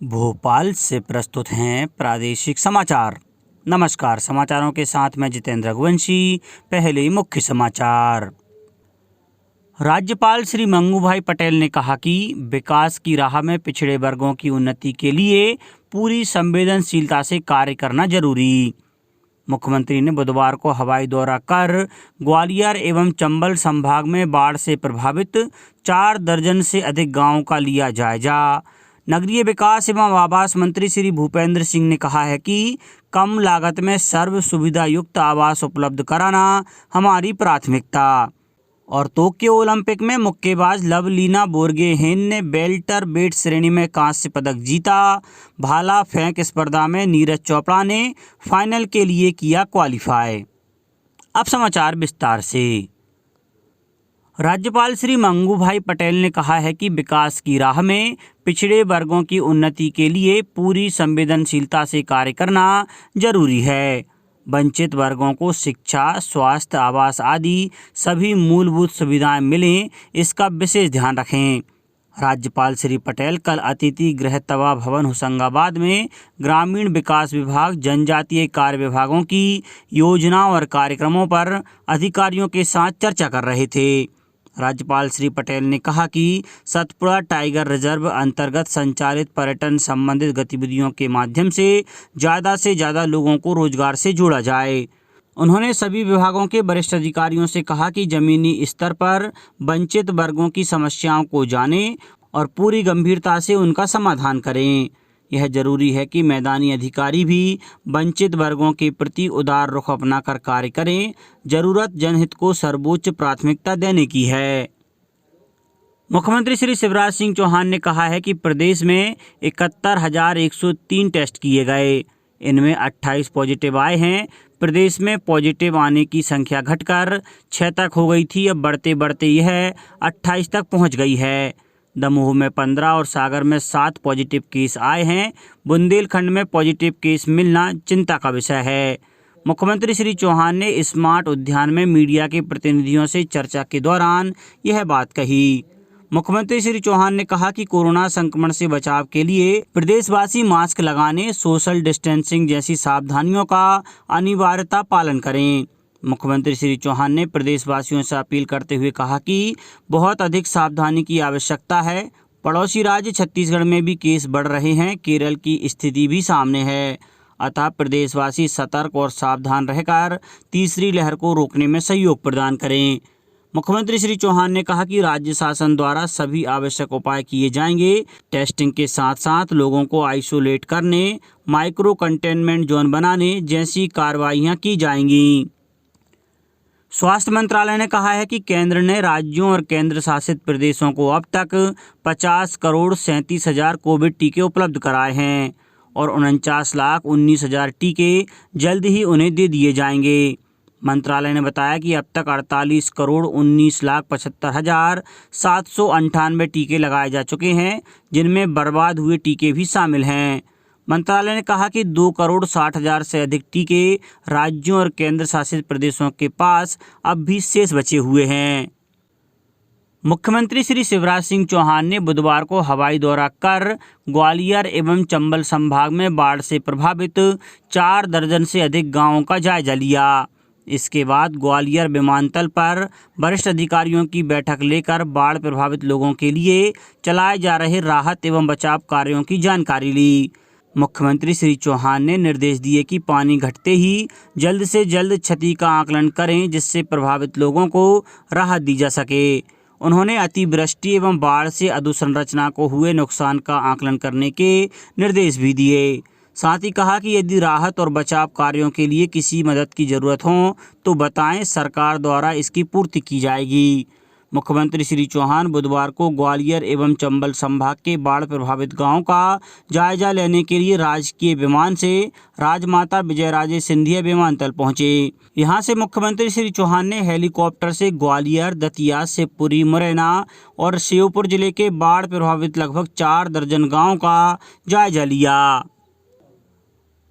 भोपाल से प्रस्तुत हैं प्रादेशिक समाचार। नमस्कार, समाचारों के साथ मैं जितेंद्र रघुवंशी। पहले मुख्य समाचार। राज्यपाल श्री मंगूभाई पटेल ने कहा कि विकास की राह में पिछड़े वर्गों की उन्नति के लिए पूरी संवेदनशीलता से कार्य करना जरूरी। मुख्यमंत्री ने बुधवार को हवाई दौरा कर ग्वालियर एवं चंबल संभाग में बाढ़ से प्रभावित 4 दर्जन से अधिक गांवों का लिया जायजा। नगरीय विकास एवं आवास मंत्री श्री भूपेंद्र सिंह ने कहा है कि कम लागत में सर्व सुविधा युक्त आवास उपलब्ध कराना हमारी प्राथमिकता। और टोक्यो ओलंपिक में मुक्केबाज लवलीना बोर्गोहेन ने वेल्टर वेट श्रेणी में कांस्य पदक जीता। भाला फेंक स्पर्धा में नीरज चोपड़ा ने फाइनल के लिए किया क्वालिफाई। अब समाचार विस्तार से। राज्यपाल श्री मंगूभाई पटेल ने कहा है कि विकास की राह में पिछड़े वर्गों की उन्नति के लिए पूरी संवेदनशीलता से कार्य करना जरूरी है। वंचित वर्गों को शिक्षा, स्वास्थ्य, आवास आदि सभी मूलभूत सुविधाएं मिलें, इसका विशेष ध्यान रखें। राज्यपाल श्री पटेल कल अतिथि गृह तवा भवन होशंगाबाद में ग्रामीण विकास विभाग, जनजातीय कार्य विभागों की योजनाओं और कार्यक्रमों पर अधिकारियों के साथ चर्चा कर रहे थे। राज्यपाल श्री पटेल ने कहा कि सतपुड़ा टाइगर रिजर्व अंतर्गत संचालित पर्यटन संबंधित गतिविधियों के माध्यम से ज़्यादा लोगों को रोजगार से जोड़ा जाए। उन्होंने सभी विभागों के वरिष्ठ अधिकारियों से कहा कि जमीनी स्तर पर वंचित वर्गों की समस्याओं को जानें और पूरी गंभीरता से उनका समाधान करें। यह जरूरी है कि मैदानी अधिकारी भी वंचित वर्गों के प्रति उदार रुख अपनाकर कार्य करें। जरूरत जनहित को सर्वोच्च प्राथमिकता देने की है। मुख्यमंत्री श्री शिवराज सिंह चौहान ने कहा है कि प्रदेश में 71,103 टेस्ट किए गए, इनमें 28 पॉजिटिव आए हैं। प्रदेश में पॉजिटिव आने की संख्या घटकर 6 तक हो गई थी, अब बढ़ते बढ़ते यह 28 तक पहुंच गई है। दमोह में 15 और सागर में 7 पॉजिटिव केस आए हैं। बुंदेलखंड में पॉजिटिव केस मिलना चिंता का विषय है। मुख्यमंत्री श्री चौहान ने स्मार्ट उद्यान में मीडिया के प्रतिनिधियों से चर्चा के दौरान यह बात कही। मुख्यमंत्री श्री चौहान ने कहा कि कोरोना संक्रमण से बचाव के लिए प्रदेशवासी मास्क लगाने, सोशल डिस्टेंसिंग जैसी सावधानियों का अनिवार्यता पालन करें। मुख्यमंत्री श्री चौहान ने प्रदेशवासियों से अपील करते हुए कहा कि बहुत अधिक सावधानी की आवश्यकता है। पड़ोसी राज्य छत्तीसगढ़ में भी केस बढ़ रहे हैं, केरल की स्थिति भी सामने है, अतः प्रदेशवासी सतर्क और सावधान रहकर तीसरी लहर को रोकने में सहयोग प्रदान करें। मुख्यमंत्री श्री चौहान ने कहा कि राज्य शासन द्वारा सभी आवश्यक उपाय किए जाएंगे। टेस्टिंग के साथ साथ लोगों को आइसोलेट करने, माइक्रो कंटेनमेंट जोन बनाने जैसी कार्रवाइयाँ की जाएंगी। स्वास्थ्य मंत्रालय ने कहा है कि केंद्र ने राज्यों और केंद्र शासित प्रदेशों को अब तक 50,37,00,000 कोविड टीके उपलब्ध कराए हैं और 49,19,000 टीके जल्द ही उन्हें दे दिए जाएंगे। मंत्रालय ने बताया कि अब तक 48,19,75,798 टीके लगाए जा चुके हैं, जिनमें बर्बाद हुए टीके भी शामिल हैं। मंत्रालय ने कहा कि 2,60,00,000 से अधिक टीके राज्यों और केंद्र शासित प्रदेशों के पास अब भी शेष बचे हुए हैं। मुख्यमंत्री श्री शिवराज सिंह चौहान ने बुधवार को हवाई दौरा कर ग्वालियर एवं चंबल संभाग में बाढ़ से प्रभावित 4 दर्जन से अधिक गांवों का जायजा लिया। इसके बाद ग्वालियर विमानतल पर वरिष्ठ अधिकारियों की बैठक लेकर बाढ़ प्रभावित लोगों के लिए चलाए जा रहे राहत एवं बचाव कार्यों की जानकारी ली। मुख्यमंत्री श्री चौहान ने निर्देश दिए कि पानी घटते ही जल्द से जल्द क्षति का आकलन करें, जिससे प्रभावित लोगों को राहत दी जा सके। उन्होंने अतिवृष्टि एवं बाढ़ से अधोसंरचना को हुए नुकसान का आकलन करने के निर्देश भी दिए। साथ ही कहा कि यदि राहत और बचाव कार्यों के लिए किसी मदद की जरूरत हो तो बताएं, सरकार द्वारा इसकी पूर्ति की जाएगी। मुख्यमंत्री श्री चौहान बुधवार को ग्वालियर एवं चंबल संभाग के बाढ़ प्रभावित गांवों का जायजा लेने के लिए राजकीय विमान से राजमाता विजयराजे सिंधिया विमानतल पहुंचे। यहां से मुख्यमंत्री श्री चौहान ने हेलीकॉप्टर से ग्वालियर, दतिया, शिवपुरी, मुरैना और श्योपुर जिले के बाढ़ प्रभावित लगभग 4 दर्जन गाँव का जायजा लिया।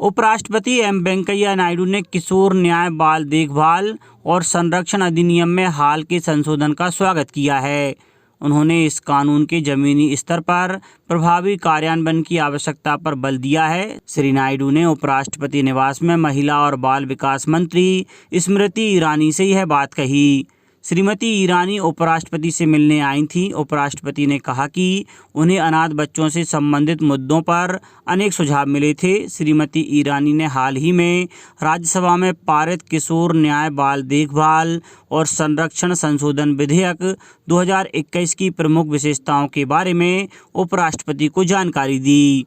उपराष्ट्रपति एम वेंकैया नायडू ने किशोर न्याय, बाल देखभाल और संरक्षण अधिनियम में हाल के संशोधन का स्वागत किया है। उन्होंने इस कानून के जमीनी स्तर पर प्रभावी कार्यान्वयन की आवश्यकता पर बल दिया है। श्री नायडू ने उपराष्ट्रपति निवास में महिला और बाल विकास मंत्री स्मृति ईरानी से यह बात कही। श्रीमती ईरानी उपराष्ट्रपति से मिलने आई थीं। उपराष्ट्रपति ने कहा कि उन्हें अनाथ बच्चों से संबंधित मुद्दों पर अनेक सुझाव मिले थे। श्रीमती ईरानी ने हाल ही में राज्यसभा में पारित किशोर न्याय, बाल देखभाल और संरक्षण संशोधन विधेयक 2021 की प्रमुख विशेषताओं के बारे में उपराष्ट्रपति को जानकारी दी।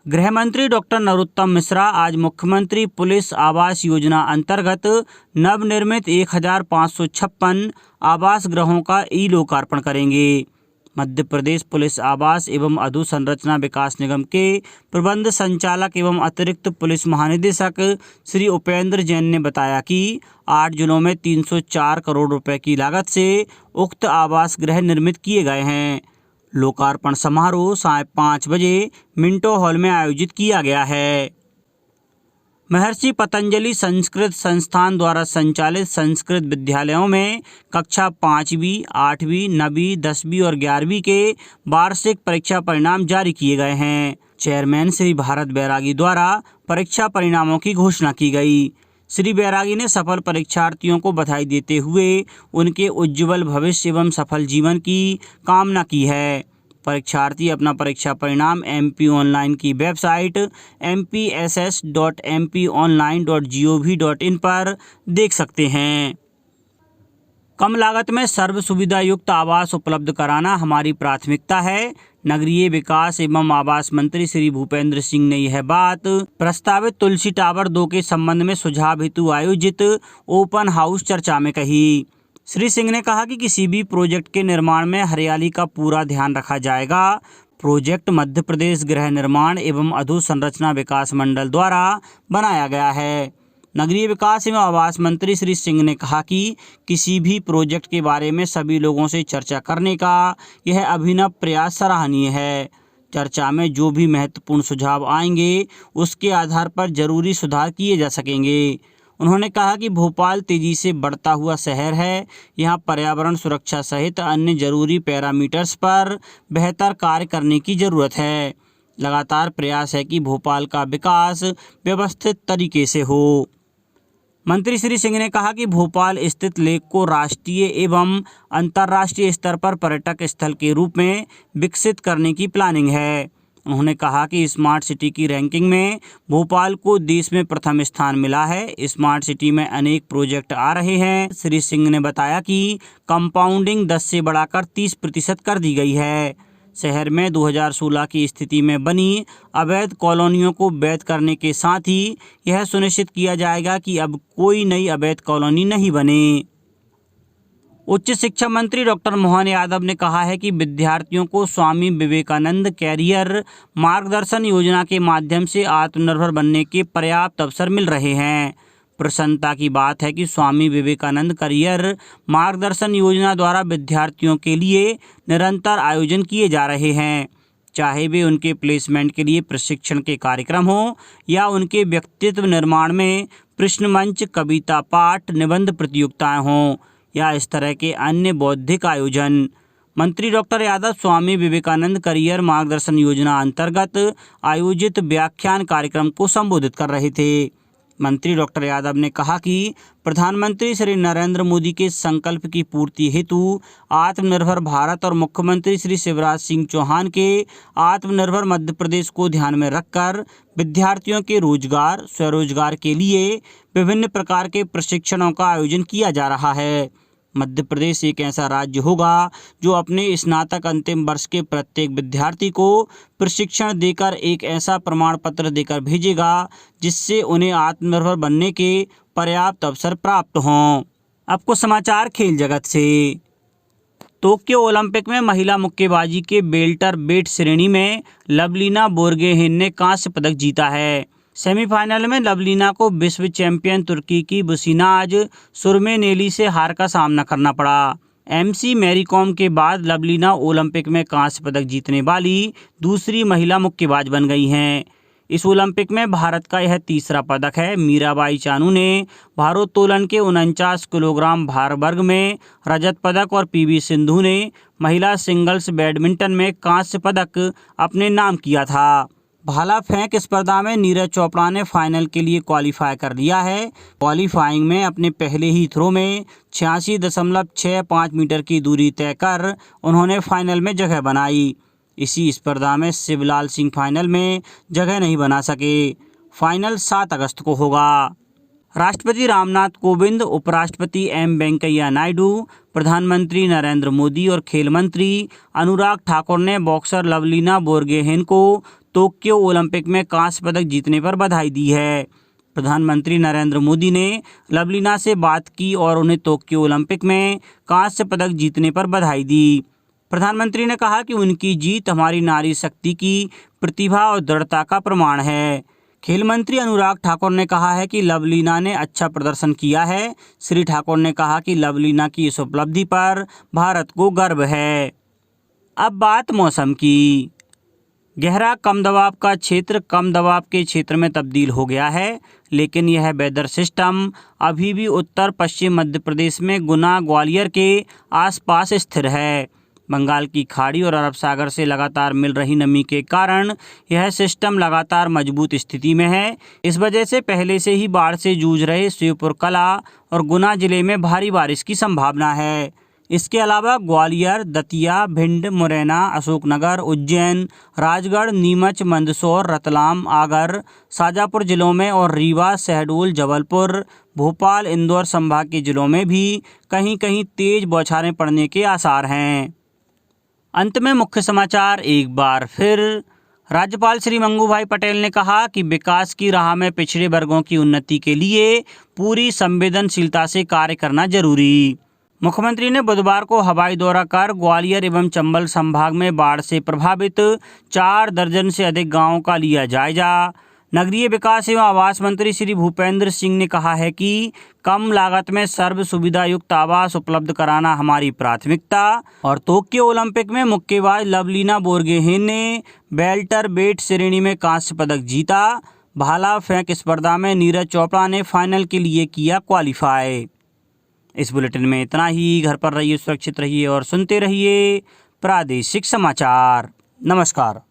गृह मंत्री डॉक्टर नरोत्तम मिश्रा आज मुख्यमंत्री पुलिस आवास योजना अंतर्गत नवनिर्मित 1556 आवास गृहों का लोकार्पण करेंगे। मध्य प्रदेश पुलिस आवास एवं अधोसंरचना विकास निगम के प्रबंध संचालक एवं अतिरिक्त पुलिस महानिदेशक श्री उपेंद्र जैन ने बताया कि 8 जिलों में 304 करोड़ रुपए की लागत से उक्त आवास गृह निर्मित किए गए हैं। लोकार्पण समारोह 5:30 बजे मिंटो हॉल में आयोजित किया गया है। महर्षि पतंजलि संस्कृत संस्थान द्वारा संचालित संस्कृत विद्यालयों में कक्षा 5वीं, 8वीं, 9वीं, 10वीं और 11वीं के वार्षिक परीक्षा परिणाम जारी किए गए हैं। चेयरमैन श्री भारत बैरागी द्वारा परीक्षा परिणामों की घोषणा की गई। श्री बैरागी ने सफल परीक्षार्थियों को बधाई देते हुए उनके उज्ज्वल भविष्य एवं सफल जीवन की कामना की है। परीक्षार्थी अपना परीक्षा परिणाम MP ऑनलाइन की वेबसाइट mpss.mponline.gov.in पर देख सकते हैं। कम लागत में सर्व सुविधा युक्त आवास उपलब्ध कराना हमारी प्राथमिकता है। नगरीय विकास एवं आवास मंत्री श्री भूपेंद्र सिंह ने यह बात प्रस्तावित तुलसी टावर 2 के संबंध में सुझाव हेतु आयोजित ओपन हाउस चर्चा में कही। श्री सिंह ने कहा कि किसी भी प्रोजेक्ट के निर्माण में हरियाली का पूरा ध्यान रखा जाएगा। प्रोजेक्ट मध्य प्रदेश गृह निर्माण एवं अधोसंरचना विकास मंडल द्वारा बनाया गया है। नगरीय विकास एवं आवास मंत्री श्री सिंह ने कहा कि किसी भी प्रोजेक्ट के बारे में सभी लोगों से चर्चा करने का यह अभिनव प्रयास सराहनीय है। चर्चा में जो भी महत्वपूर्ण सुझाव आएंगे उसके आधार पर जरूरी सुधार किए जा सकेंगे। उन्होंने कहा कि भोपाल तेजी से बढ़ता हुआ शहर है। यहाँ पर्यावरण सुरक्षा सहित अन्य जरूरी पैरामीटर्स पर बेहतर कार्य करने की जरूरत है। लगातार प्रयास है कि भोपाल का विकास व्यवस्थित तरीके से हो। मंत्री श्री सिंह ने कहा कि भोपाल स्थित लेक को राष्ट्रीय एवं अंतर्राष्ट्रीय स्तर पर पर्यटक स्थल के रूप में विकसित करने की प्लानिंग है। उन्होंने कहा कि स्मार्ट सिटी की रैंकिंग में भोपाल को देश में प्रथम स्थान मिला है। स्मार्ट सिटी में अनेक प्रोजेक्ट आ रहे हैं। श्री सिंह ने बताया कि कंपाउंडिंग 10 से बढ़ाकर 30% कर दी गई है। शहर में 2016 की स्थिति में बनी अवैध कॉलोनियों को वैध करने के साथ ही यह सुनिश्चित किया जाएगा कि अब कोई नई अवैध कॉलोनी नहीं बने। उच्च शिक्षा मंत्री डॉक्टर मोहन यादव ने कहा है कि विद्यार्थियों को स्वामी विवेकानंद कैरियर मार्गदर्शन योजना के माध्यम से आत्मनिर्भर बनने के पर्याप्त अवसर मिल रहे हैं। प्रसन्नता की बात है कि स्वामी विवेकानंद करियर मार्गदर्शन योजना द्वारा विद्यार्थियों के लिए निरंतर आयोजन किए जा रहे हैं, चाहे वे उनके प्लेसमेंट के लिए प्रशिक्षण के कार्यक्रम हो या उनके व्यक्तित्व निर्माण में प्रश्न मंच, कविता पाठ, निबंध प्रतियोगिताएं हों या इस तरह के अन्य बौद्धिक आयोजन। मंत्री डॉक्टर यादव स्वामी विवेकानंद करियर मार्गदर्शन योजना अंतर्गत आयोजित व्याख्यान कार्यक्रम को संबोधित कर रहे थे। मंत्री डॉक्टर यादव ने कहा कि प्रधानमंत्री श्री नरेंद्र मोदी के संकल्प की पूर्ति हेतु आत्मनिर्भर भारत और मुख्यमंत्री श्री शिवराज सिंह चौहान के आत्मनिर्भर मध्य प्रदेश को ध्यान में रखकर विद्यार्थियों के रोजगार, स्वरोजगार के लिए विभिन्न प्रकार के प्रशिक्षणों का आयोजन किया जा रहा है। मध्य प्रदेश एक ऐसा राज्य होगा जो अपने स्नातक अंतिम वर्ष के प्रत्येक विद्यार्थी को प्रशिक्षण देकर एक ऐसा प्रमाण पत्र देकर भेजेगा जिससे उन्हें आत्मनिर्भर बनने के पर्याप्त अवसर प्राप्त हों। अब कुछ समाचार खेल जगत से। टोक्यो ओलंपिक में महिला मुक्केबाजी के वेल्टर वेट श्रेणी में लवलीना बोर्गोहेन ने कांस्य पदक जीता है। सेमीफाइनल में लवलीना को विश्व चैंपियन तुर्की की बुसिनाज सुरमेनेली से हार का सामना करना पड़ा। MC मैरी कॉम के बाद लवलीना ओलंपिक में कांस्य पदक जीतने वाली दूसरी महिला मुक्केबाज बन गई हैं। इस ओलंपिक में भारत का यह तीसरा पदक है। मीराबाई चानू ने भारोत्तोलन के 49 किलोग्राम भार वर्ग में रजत पदक और पीवी सिंधु ने महिला सिंगल्स बैडमिंटन में कांस्य पदक अपने नाम किया था। भाला फेंक स्पर्धा में नीरज चोपड़ा ने फाइनल के लिए क्वालिफाई कर लिया है। क्वालिफाइंग में अपने पहले ही थ्रो में 86.65 मीटर की दूरी तय कर उन्होंने फाइनल में जगह बनाई। इसी स्पर्धा में शिवलाल सिंह फाइनल में जगह नहीं बना सके। फाइनल 7 अगस्त को होगा। राष्ट्रपति रामनाथ कोविंद, उपराष्ट्रपति एम वेंकैया नायडू, प्रधानमंत्री नरेंद्र मोदी और खेल मंत्री अनुराग ठाकुर ने बॉक्सर लवलीना बोरगोहेन को टोक्यो ओलंपिक में कांस्य पदक जीतने पर बधाई दी है। प्रधानमंत्री नरेंद्र मोदी ने लवलीना से बात की और उन्हें टोक्यो ओलंपिक में कांस्य पदक जीतने पर बधाई दी। प्रधानमंत्री ने कहा कि उनकी जीत हमारी नारी शक्ति की प्रतिभा और दृढ़ता का प्रमाण है। खेल मंत्री अनुराग ठाकुर ने कहा है कि लवलीना ने अच्छा प्रदर्शन किया है। श्री ठाकुर ने कहा कि लवलीना की इस उपलब्धि पर भारत को गर्व है। अब बात मौसम की। गहरा कम दबाव का क्षेत्र कम दबाव के क्षेत्र में तब्दील हो गया है, लेकिन यह वेदर सिस्टम अभी भी उत्तर पश्चिम मध्य प्रदेश में गुना ग्वालियर के आसपास स्थिर है। बंगाल की खाड़ी और अरब सागर से लगातार मिल रही नमी के कारण यह सिस्टम लगातार मजबूत स्थिति में है। इस वजह से पहले से ही बाढ़ से जूझ रहे श्योपुर कला और गुना जिले में भारी बारिश की संभावना है। इसके अलावा ग्वालियर, दतिया, भिंड, मुरैना, अशोकनगर, उज्जैन, राजगढ़, नीमच, मंदसौर, रतलाम, आगर, शाजापुर जिलों में और रीवा, शहडोल, जबलपुर, भोपाल, इंदौर संभाग के जिलों में भी कहीं कहीं तेज बौछारें पड़ने के आसार हैं। अंत में मुख्य समाचार एक बार फिर। राज्यपाल श्री मंगूभाई पटेल ने कहा कि विकास की राह में पिछड़े वर्गों की उन्नति के लिए पूरी संवेदनशीलता से कार्य करना जरूरी। मुख्यमंत्री ने बुधवार को हवाई दौरा कर ग्वालियर एवं चंबल संभाग में बाढ़ से प्रभावित 4 दर्जन से अधिक गांवों का लिया जायजा। नगरीय विकास एवं आवास मंत्री श्री भूपेंद्र सिंह ने कहा है कि कम लागत में सर्व सुविधा युक्त आवास उपलब्ध कराना हमारी प्राथमिकता। और टोक्यो ओलंपिक में मुक्केबाज लवलीना बोरगोहेन ने वेल्टर वेट श्रेणी में कांस्य पदक जीता। भाला फेंक स्पर्धा में नीरज चोपड़ा ने फाइनल के लिए किया क्वालिफाई। इस बुलेटिन में इतना ही। घर पर रहिए, सुरक्षित रहिए और सुनते रहिए प्रादेशिक समाचार। नमस्कार।